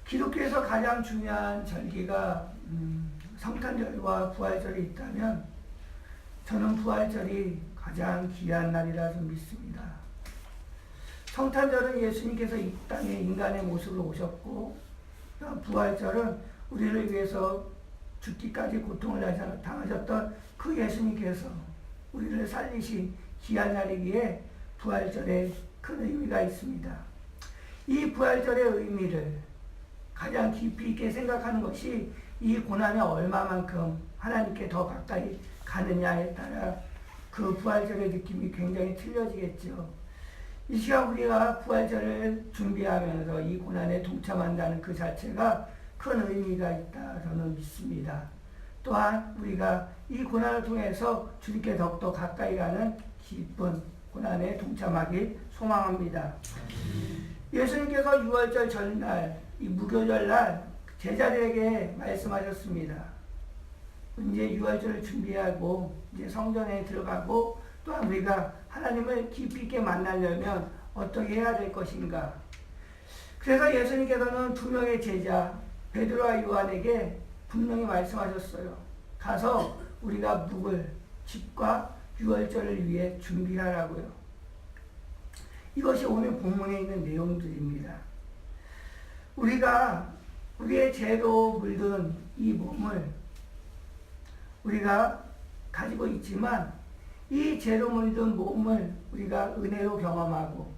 기독교에서 가장 중요한 절기가 성탄절과 부활절이 있다면 저는 부활절이 가장 귀한 날이라 좀 믿습니다. 성탄절은 예수님께서 이 땅에 인간의 모습으로 오셨고, 부활절은 우리를 위해서 죽기까지 고통을 당하셨던 그 예수님께서 우리를 살리신 귀한 날이기에 부활절에 큰 의미가 있습니다. 이 부활절의 의미를 가장 깊이 있게 생각하는 것이 이 고난에 얼마만큼 하나님께 더 가까이 가느냐에 따라 그 부활절의 느낌이 굉장히 틀려지겠죠. 이 시간 우리가 부활절을 준비하면서 이 고난에 동참한다는 그 자체가 큰 의미가 있다 저는 믿습니다. 또한 우리가 이 고난을 통해서 주님께 더욱더 가까이 가는 기쁜 고난에 동참하길 소망합니다. 예수님께서 6월절 전날, 이 무교절날 제자들에게 말씀하셨습니다. 이제 6월절을 준비하고 이제 성전에 들어가고, 또한 우리가 하나님을 깊이 있게 만나려면 어떻게 해야 될 것인가. 그래서 예수님께서는 두 명의 제자 베드로와 요한에게 분명히 말씀하셨어요. 가서 우리가 묵을 집과 6월절을 위해 준비하라고요. 이것이 오늘 본문에 있는 내용들입니다. 우리가 우리의 죄로 물든 이 몸을 우리가 가지고 있지만, 이 죄로 물든 몸을 우리가 은혜로 경험하고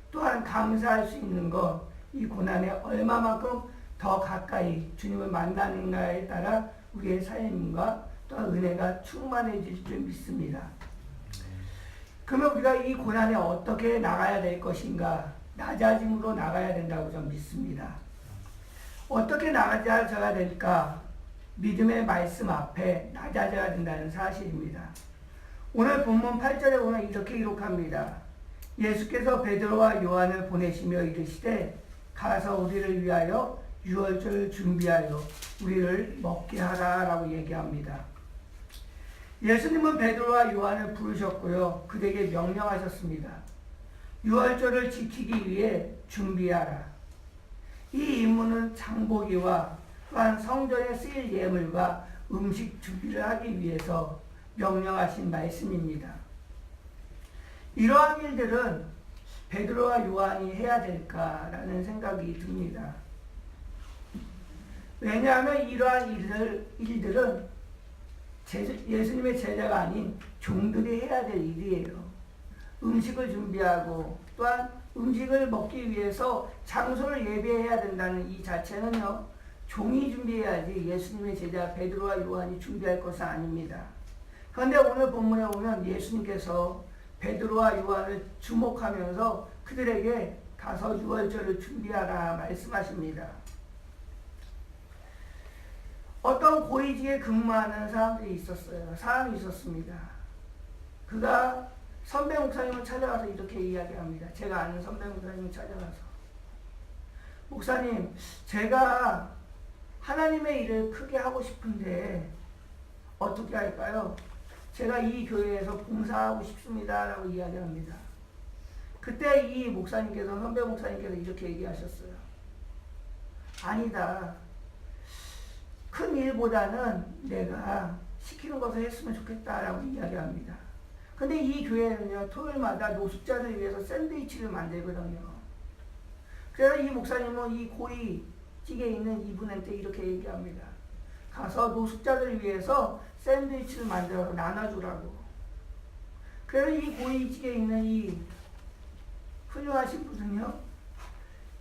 또한 감사할 수 있는 것, 이 고난에 얼마만큼 더 가까이 주님을 만나는가에 따라 우리의 삶과 또한 은혜가 충만해질 줄 믿습니다. 그러면 우리가 이 고난에 어떻게 나가야 될 것인가? 낮아짐으로 나가야 된다고 저는 믿습니다. 어떻게 낮아져야 될까? 믿음의 말씀 앞에 낮아져야 된다는 사실입니다. 오늘 본문 8절에 보면 이렇게 기록합니다. 예수께서 베드로와 요한을 보내시며 이르시되 가서 우리를 위하여 유월절을 준비하여 우리를 먹게 하라 라고 얘기합니다. 예수님은 베드로와 요한을 부르셨고요, 그들에게 명령하셨습니다. 유월절을 지키기 위해 준비하라. 이 임무는 장보기와 또한 성전에 쓰일 예물과 음식 준비를 하기 위해서 명령하신 말씀입니다. 이러한 일들은 베드로와 요한이 해야 될까라는 생각이 듭니다. 왜냐하면 이러한 일들은 예수님의 제자가 아닌 종들이 해야 될 일이에요. 음식을 준비하고 또한 음식을 먹기 위해서 장소를 예비해야 된다는 이 자체는요, 종이 준비해야지 예수님의 제자 베드로와 요한이 준비할 것은 아닙니다. 그런데 오늘 본문에 보면 예수님께서 베드로와 요한을 주목하면서 그들에게 가서 유월절을 준비하라 말씀하십니다. 어떤 고위직에 근무하는 사람이 있었습니다. 그가 선배 목사님을 찾아가서 이렇게 이야기합니다. 제가 아는 선배 목사님을 찾아가서, 목사님, 제가 하나님의 일을 크게 하고 싶은데 어떻게 할까요? 제가 이 교회에서 봉사하고 싶습니다 라고 이야기합니다. 그때 이 목사님께서, 선배 목사님께서 이렇게 얘기하셨어요. 아니다. 큰 일보다는 내가 시키는 것을 했으면 좋겠다라고 이야기합니다. 근데 이 교회는요, 토요일마다 노숙자들 위해서 샌드위치를 만들거든요. 그래서 이 목사님은 이 고위직에 있는 이분한테 이렇게 얘기합니다. 가서 노숙자들 위해서 샌드위치를 만들어서 나눠주라고. 그래서 이 고위직에 있는 이 훌륭하신 분은요,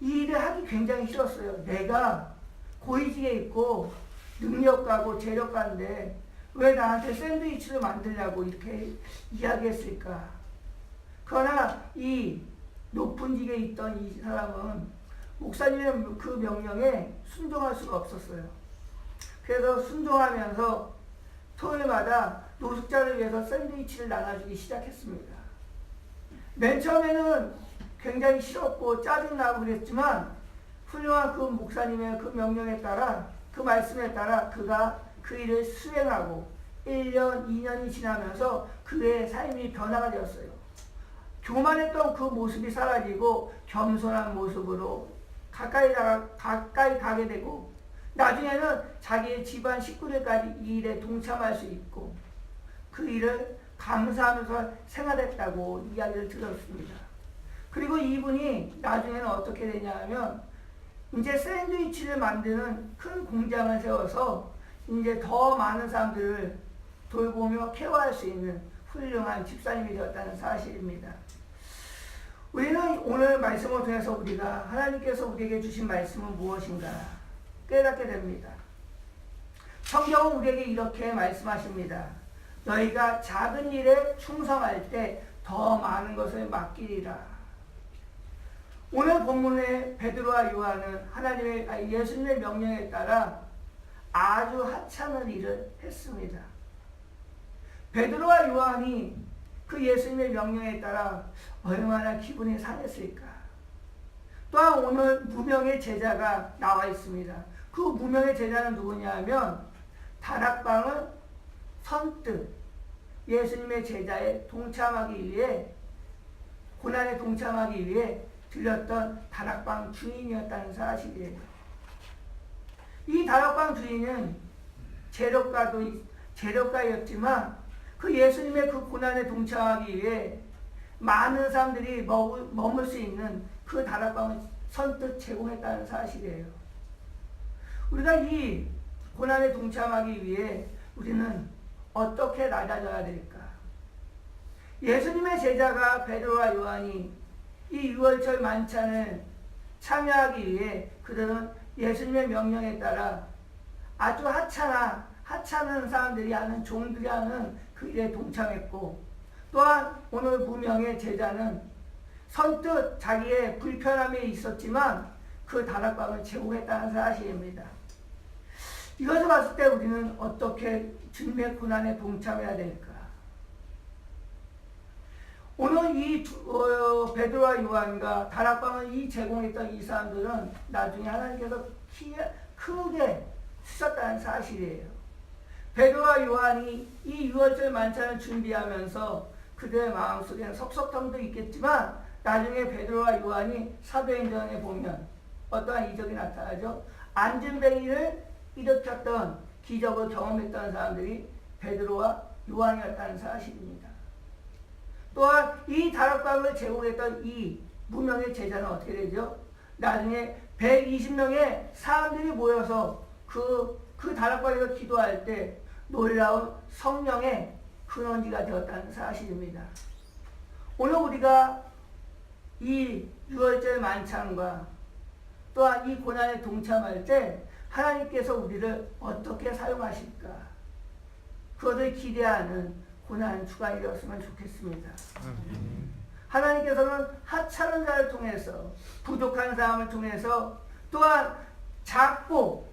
이 일을 하기 굉장히 싫었어요. 내가 고위직에 있고 능력가고 재력가인데 왜 나한테 샌드위치를 만들려고 이렇게 이야기했을까? 그러나 이 높은 직에 있던 이 사람은 목사님의 그 명령에 순종할 수가 없었어요. 그래서 순종하면서 토요일마다 노숙자를 위해서 샌드위치를 나눠주기 시작했습니다. 맨 처음에는 굉장히 싫었고 짜증나고 그랬지만, 훌륭한 그 목사님의 그 명령에 따라, 그 말씀에 따라 그가 그 일을 수행하고 1년, 2년이 지나면서 그의 삶이 변화가 되었어요. 교만했던 그 모습이 사라지고 겸손한 모습으로 가까이 가게 되고 나중에는 자기의 집안 식구들까지 이 일에 동참할 수 있고 그 일을 감사하면서 생활했다고 이야기를 들었습니다. 그리고 이분이 나중에는 어떻게 되냐면 이제 샌드위치를 만드는 큰 공장을 세워서 이제 더 많은 사람들을 돌보며 케어할 수 있는 훌륭한 집사님이 되었다는 사실입니다. 우리는 오늘 말씀을 통해서 우리가 하나님께서 우리에게 주신 말씀은 무엇인가 깨닫게 됩니다. 성경은 우리에게 이렇게 말씀하십니다. 너희가 작은 일에 충성할 때 더 많은 것을 맡기리라. 오늘 본문의 베드로와 요한은 예수님의 명령에 따라 아주 하찮은 일을 했습니다. 베드로와 요한이 그 예수님의 명령에 따라 얼마나 기분이 상했을까. 또한 오늘 무명의 제자가 나와 있습니다. 그 무명의 제자는 누구냐 하면 다락방을 선뜻 예수님의 제자에 동참하기 위해 고난에 동참하기 위해 들렸던 다락방 주인이었다는 사실이에요. 이 다락방 주인은 재력가였지만 그 예수님의 그 고난에 동참하기 위해 많은 사람들이 머물 수 있는 그 다락방을 선뜻 제공했다는 사실이에요. 우리가 이 고난에 동참하기 위해 우리는 어떻게 낮아져야 될까? 예수님의 제자가 베드로와 요한이 이 유월절 만찬을 참여하기 위해 그들은 예수님의 명령에 따라 아주 하찮은 사람들이 하는 종들이 하는 그 일에 동참했고 또한 오늘 무명의 제자는 선뜻 자기의 불편함이 있었지만 그 다락방을 제공했다는 사실입니다. 이것을 봤을 때 우리는 어떻게 주님의 고난에 동참해야 될까? 오늘 이 베드로와 요한과 다락방을 제공했던 이 사람들은 나중에 하나님께서 크게 쓰셨다는 사실이에요. 베드로와 요한이 이 유월절 만찬을 준비하면서 그들의 마음속에는 섭섭함도 있겠지만 나중에 베드로와 요한이 사도행전에 보면 어떠한 이적이 나타나죠. 안진뱅이를 일으켰던 기적을 경험했던 사람들이 베드로와 요한이었다는 사실입니다. 또한 이 다락방을 제공했던 이 무명의 제자는 어떻게 되죠? 나중에 120명의 사람들이 모여서 그 다락방에서 기도할 때 놀라운 성령의 근원지가 되었다는 사실입니다. 오늘 우리가 이 유월절 만찬과 또한 이 고난에 동참할 때 하나님께서 우리를 어떻게 사용하실까? 그것을 기대하는 고난 주간이 되었으면 좋겠습니다. 하나님께서는 하찮은 자를 통해서 부족한 사람을 통해서 또한 작고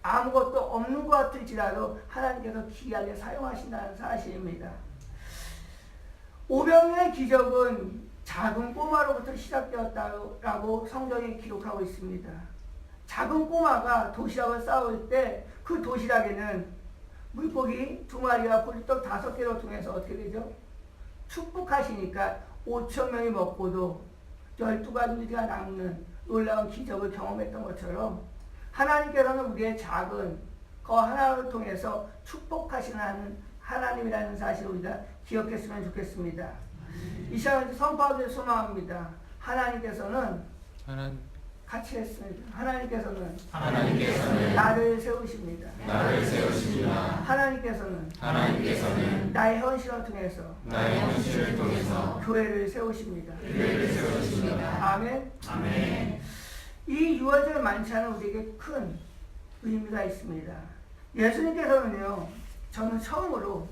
아무것도 없는 것 같을지라도 하나님께서 귀하게 사용하신다는 사실입니다. 오병이어의 기적은 작은 꼬마로부터 시작되었다고 성경에 기록하고 있습니다. 작은 꼬마가 도시락을 싸올 때 그 도시락에는 물고기 2마리와 보리떡 5개로 통해서 어떻게 되죠? 축복하시니까 5,000명이 먹고도 12가지가 남는 놀라운 기적을 경험했던 것처럼 하나님께서는 우리의 작은 거 하나를 통해서 축복하시는 하나님이라는 사실을 우리가 기억했으면 좋겠습니다. 이 시간에 선포하기를 소망합니다. 하나님께서는 같이 했습니다. 하나님께서는 나를 세우십니다. 하나님께서는 나의 헌신을 통해서 교회를 세우십니다. 아멘. 이 유월절 만찬은 우리에게 큰 의미가 있습니다. 예수님께서는요, 저는 처음으로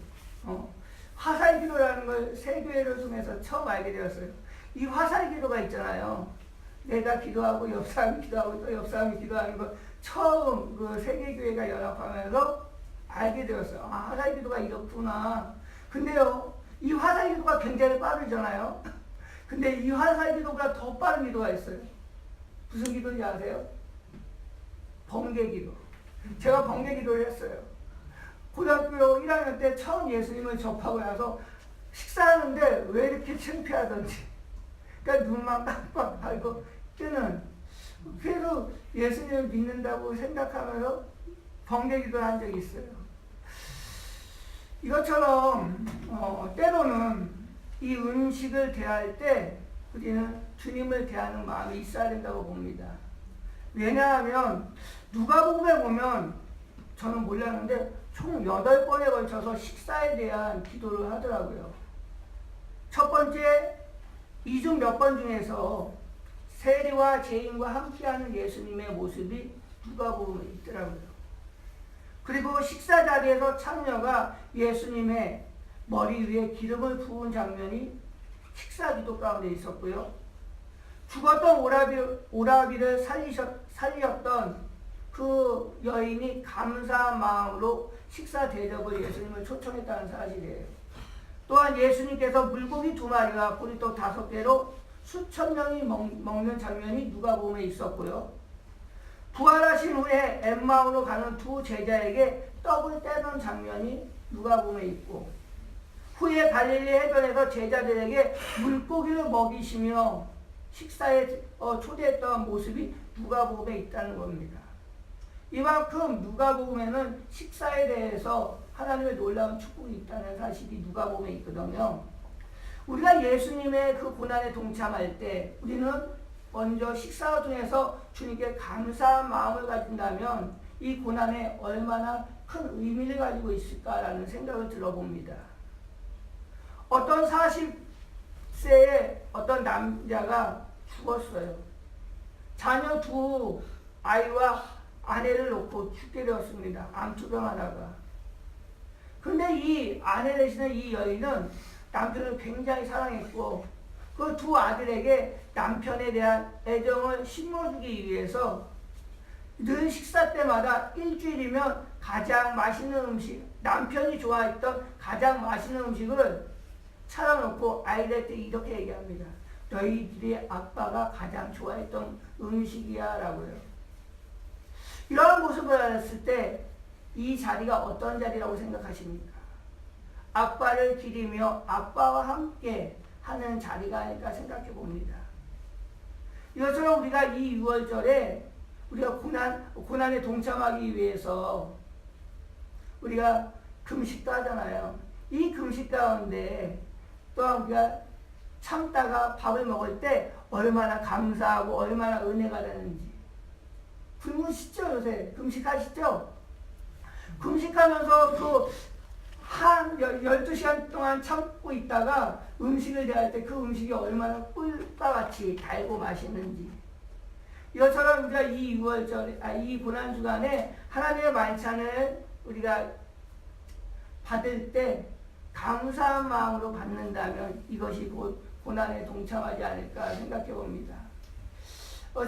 화살 기도라는 걸 세교회를 통해서 처음 알게 되었어요. 이 화살 기도가 있잖아요. 내가 기도하고 옆 사람이 기도하고 또 옆 사람이 기도하는 거 처음 그 세계교회가 연합하면서 알게 되었어요. 아, 화살 기도가 이렇구나. 근데요, 이 화살 기도가 굉장히 빠르잖아요. 근데 이 화살 기도보다 더 빠른 기도가 있어요. 무슨 기도인지 아세요? 번개 기도. 제가 번개 기도를 했어요. 고등학교 1학년 때 처음 예수님을 접하고 나서 식사하는데 왜 이렇게 창피하던지, 그러니까 눈만 깜빡하고 뜨는 그래도 예수님을 믿는다고 생각하면서 번개기도 한 적이 있어요. 이것처럼 때로는 이 음식을 대할 때 우리는 주님을 대하는 마음이 있어야 된다고 봅니다. 왜냐하면 누가복음에 보면 저는 몰랐는데 총 8번에 걸쳐서 식사에 대한 기도를 하더라고요. 첫 번째, 이 중 몇 번 중에서 세리와 죄인과 함께하는 예수님의 모습이 누가복음에 있더라고요. 그리고 식사 자리에서 창녀가 예수님의 머리 위에 기름을 부은 장면이 식사 기도 가운데 있었고요. 죽었던 오라비를 살리셨던 그 여인이 감사한 마음으로 식사 대접을 예수님을 초청했다는 사실이에요. 또한 예수님께서 물고기 2마리와 보리떡 5개로 수천 명이 먹는 장면이 누가복음에 있었고요. 부활하신 후에 엠마오로 가는 2 제자에게 떡을 떼는 장면이 누가복음에 있고, 후에 갈릴리 해변에서 제자들에게 물고기를 먹이시며 식사에 초대했던 모습이 누가복음에 있다는 겁니다. 이만큼 누가복음에는 식사에 대해서 하나님의 놀라운 축복이 있다는 사실이 누가복음에 있거든요. 우리가 예수님의 그 고난에 동참할 때 우리는 먼저 식사를 통해서 주님께 감사한 마음을 가진다면 이 고난에 얼마나 큰 의미를 가지고 있을까라는 생각을 들어봅니다. 어떤 40세의 어떤 남자가 죽었어요. 자녀 2 아이와 아내를 놓고 죽게 되었습니다. 암투병하다가. 그런데 이 아내 되시는 이 여인은 남편을 굉장히 사랑했고 그 2 아들에게 남편에 대한 애정을 심어주기 위해서 늘 식사 때마다 일주일이면 가장 맛있는 음식, 남편이 좋아했던 가장 맛있는 음식을 차려놓고 아이들한테 이렇게 얘기합니다. 너희들의 아빠가 가장 좋아했던 음식이야 라고요. 이러한 모습을 알았을 때 이 자리가 어떤 자리라고 생각하십니까? 아빠를 기리며 아빠와 함께 하는 자리가 아닐까 생각해 봅니다. 이것처럼 우리가 이 6월절에 우리가 고난에 동참하기 위해서 우리가 금식도 하잖아요. 이 금식 가운데 또한 우리가 참다가 밥을 먹을 때 얼마나 감사하고 얼마나 은혜가 되는지 굶으시죠? 요새 금식하시죠? 금식하면서 그 한 12시간 동안 참고 있다가 음식을 대할 때 그 음식이 얼마나 꿀과같이 달고 맛있는지, 이것처럼 우리가 이 6월절, 이 고난주간에 하나님의 만찬을 우리가 받을 때 감사한 마음으로 받는다면 이것이 곧 고난에 동참하지 않을까 생각해 봅니다.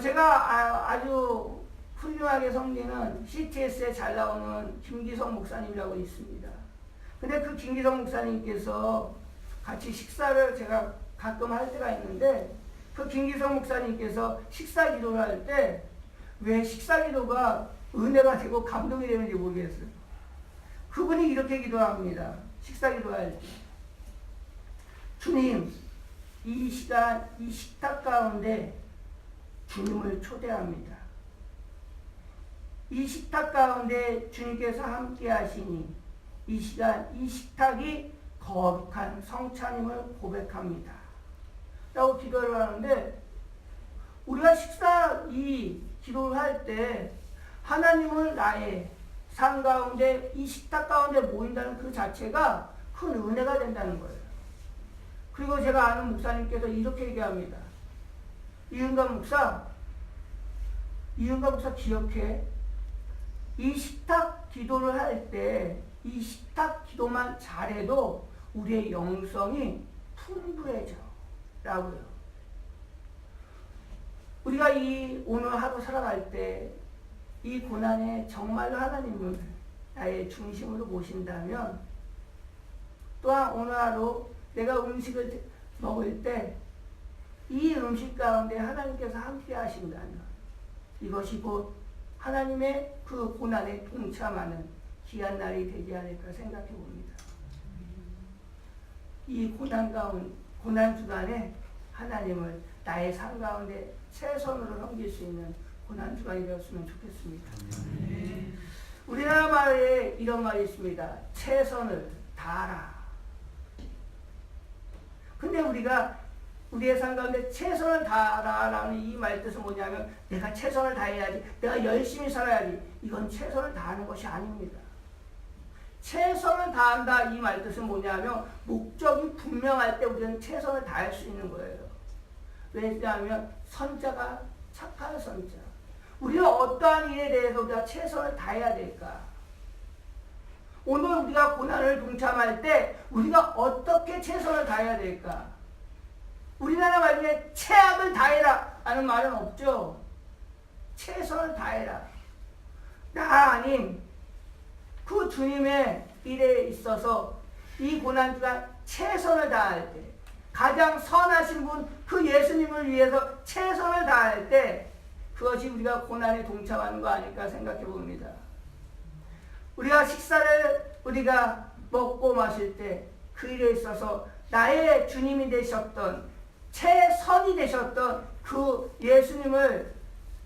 제가 아주 훌륭하게 섬기는 CTS에 잘 나오는 김기성 목사님이라고 있습니다. 근데 그 김기성 목사님께서 같이 식사를 제가 가끔 할 때가 있는데 그 김기성 목사님께서 식사 기도를 할 때 왜 식사 기도가 은혜가 되고 감동이 되는지 모르겠어요. 그분이 이렇게 기도합니다. 식사 기도할 때. 주님, 이 시간, 이 식탁 가운데 주님을 초대합니다. 이 식탁 가운데 주님께서 함께 하시니 이 시간, 이 식탁이 거룩한 성찬임을 고백합니다. 라고 기도를 하는데, 우리가 이 기도를 할 때 하나님을 나의 삶 가운데 이 식탁 가운데 모인다는 그 자체가 큰 은혜가 된다는 거예요. 그리고 제가 아는 목사님께서 이렇게 얘기합니다. 이은감 목사 기억해. 이 식탁 기도를 할 때 이 식탁 기도만 잘해도 우리의 영성이 풍부해져 라고요. 우리가 이 오늘 하루 살아갈 때 이 고난에 정말로 하나님을 나의 중심으로 모신다면, 또한 오늘 하루 내가 음식을 먹을 때 이 음식 가운데 하나님께서 함께 하신다면 이것이 곧 하나님의 그 고난에 동참하는 귀한 날이 되지 않을까 생각해 봅니다. 이 고난 주간에 하나님을 나의 삶 가운데 최선으로 섬길 수 있는 고난주간이 되었으면 좋겠습니다. 우리나라 말에 이런 말이 있습니다. 최선을 다하라. 근데 우리가 우리의 삶 가운데 최선을 다하라라는 이 말 뜻은 뭐냐면 내가 최선을 다해야지, 내가 열심히 살아야지, 이건 최선을 다하는 것이 아닙니다. 최선을 다한다 이 말 뜻은 뭐냐면 목적이 분명할 때 우리는 최선을 다할 수 있는 거예요. 왜냐하면 선자가 착한 선자. 우리가 어떠한 일에 대해서 우리가 최선을 다해야 될까? 오늘 우리가 고난을 동참할 때 우리가 어떻게 최선을 다해야 될까? 우리나라 말 중에 최악을 다해라 하는 말은 없죠. 최선을 다해라. 나 아님 그 주님의 일에 있어서 이 고난주간 최선을 다할 때, 가장 선하신 분 그 예수님을 위해서 최선을 다할 때 그것이 우리가 고난에 동참하는 거 아닐까 생각해 봅니다. 우리가 식사를 우리가 먹고 마실 때 그 일에 있어서 나의 주님이 되셨던, 최선이 되셨던 그 예수님을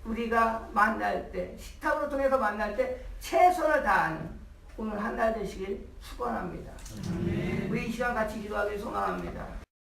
우리가 만날 때, 식탁으로 통해서 만날 때 최선을 다하는 오늘 한 날 되시길 축원합니다. 우리 이 시간 같이 기도하길 소망합니다.